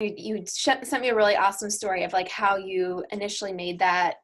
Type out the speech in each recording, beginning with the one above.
You sent me a really awesome story of like how you initially made that,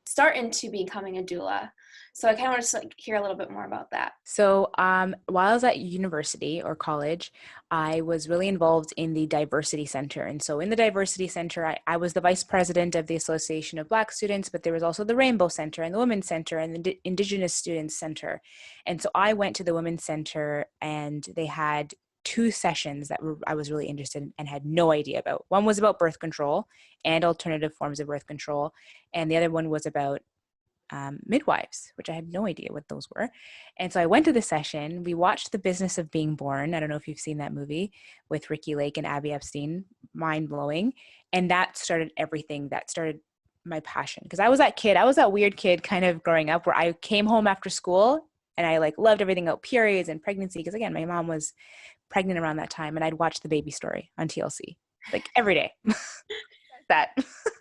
start into becoming a doula. So I kind of want to like hear a little bit more about that. So, while I was at university or college, I was really involved in the diversity center. And so, in the diversity center, I was the vice president of the Association of Black Students, but there was also the Rainbow Center and the Women's Center and the Indigenous Students Center. And so, I went to the Women's Center, and they had two sessions that I was really interested in and had no idea about. One was about birth control and alternative forms of birth control, and the other one was about midwives, which I had no idea what those were. And so I went to the session. We watched The Business of Being Born. I don't know if you've seen that movie with Ricky Lake and Abby Epstein, mind blowing. And that started everything. That started my passion. Because I was that weird kid kind of growing up where I came home after school and I like loved everything about periods and pregnancy. Because again, my mom was pregnant around that time and I'd watch The Baby Story on TLC like every day. That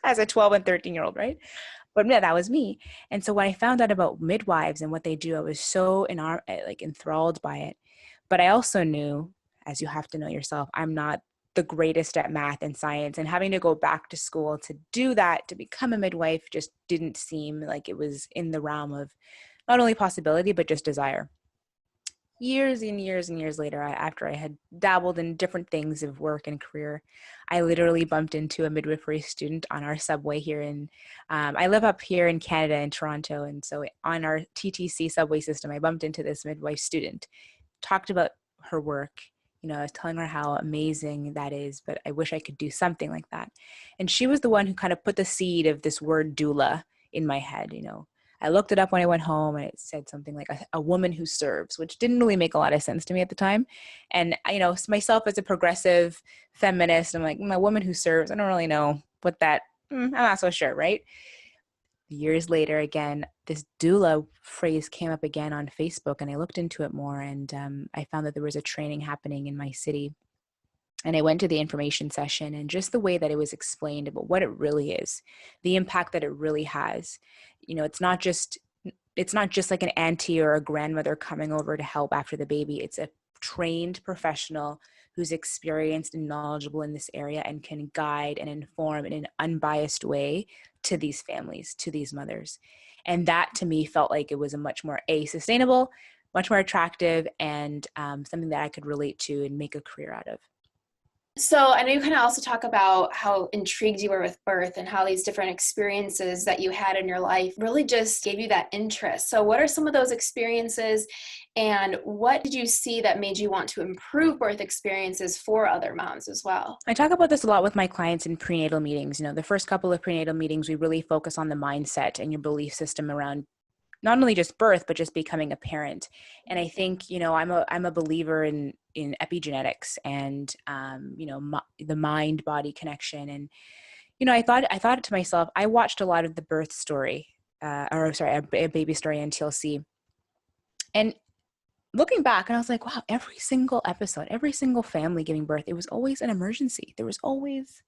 as a 12 and 13-year-old, right? But yeah, that was me. And so when I found out about midwives and what they do, I was so enthralled by it. But I also knew, as you have to know yourself, I'm not the greatest at math and science, and having to go back to school to do that, to become a midwife, just didn't seem like it was in the realm of not only possibility, but just desire. Years and years and years later, after I had dabbled in different things of work and career, I literally bumped into a midwifery student on our subway here I live up here in Canada in Toronto. And so on our TTC subway system, I bumped into this midwife student, talked about her work. I was telling her how amazing that is, but I wish I could do something like that. And she was the one who kind of put the seed of this word doula in my head. I looked it up when I went home and it said something like a woman who serves, which didn't really make a lot of sense to me at the time. And, myself as a progressive feminist, I'm like, a woman who serves, I don't really know what that, I'm not so sure, right? Years later, again, this doula phrase came up again on Facebook and I looked into it more and I found that there was a training happening in my city. And I went to the information session and just the way that it was explained about what it really is, the impact that it really has. It's not just like an auntie or a grandmother coming over to help after the baby. It's a trained professional who's experienced and knowledgeable in this area and can guide and inform in an unbiased way to these families, to these mothers. And that to me felt like it was a much more sustainable, much more attractive, and something that I could relate to and make a career out of. So I know you kind of also talk about how intrigued you were with birth and how these different experiences that you had in your life really just gave you that interest. So what are some of those experiences and what did you see that made you want to improve birth experiences for other moms as well? I talk about this a lot with my clients in prenatal meetings. The first couple of prenatal meetings, we really focus on the mindset and your belief system around not only just birth, but just becoming a parent. And I think, I'm a believer in epigenetics and, the mind body connection. And, I thought to myself, I watched a lot of the birth story, a baby story on TLC. And looking back, and I was like, wow, every single episode, every single family giving birth, it was always an emergency. There was always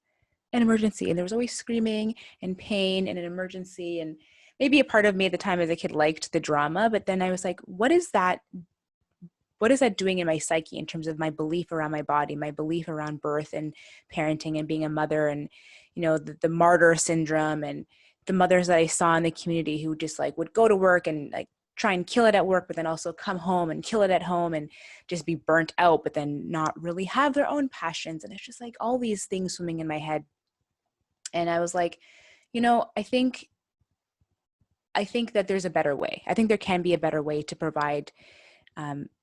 an emergency and there was always screaming and pain and an emergency. And maybe a part of me at the time as a kid liked the drama, but then I was like, what is that doing in my psyche in terms of my belief around my body, my belief around birth and parenting and being a mother and, the martyr syndrome and the mothers that I saw in the community who just like would go to work and like try and kill it at work, but then also come home and kill it at home and just be burnt out, but then not really have their own passions. And it's just like all these things swimming in my head. And I was like, I think that there's a better way. I think there can be a better way to provide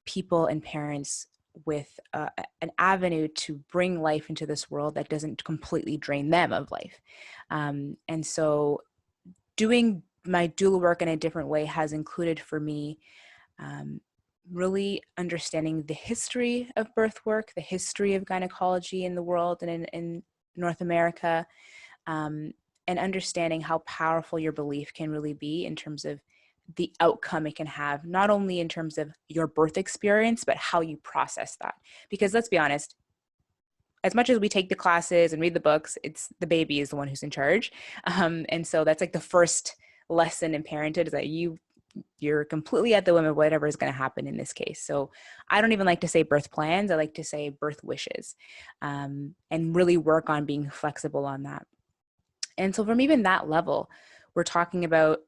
people and parents with an avenue to bring life into this world that doesn't completely drain them of life. And so doing my doula work in a different way has included for me really understanding the history of birth work, the history of gynecology in the world and in North America, and understanding how powerful your belief can really be in terms of the outcome it can have, not only in terms of your birth experience, but how you process that. Because let's be honest, as much as we take the classes and read the books, it's the baby is the one who's in charge. And so that's like the first lesson in parenthood is that you you're completely at the whim of whatever is going to happen in this case. So I don't even like to say birth plans. I like to say birth wishes, and really work on being flexible on that. And so from even that level, we're talking about,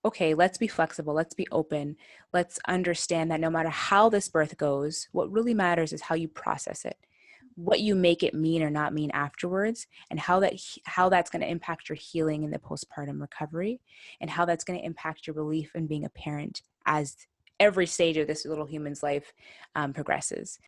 okay, let's be flexible, let's be open, let's understand that no matter how this birth goes, what really matters is how you process it, what you make it mean or not mean afterwards, and how that's going to impact your healing in the postpartum recovery, and how that's going to impact your relief in being a parent as every stage of this little human's life progresses.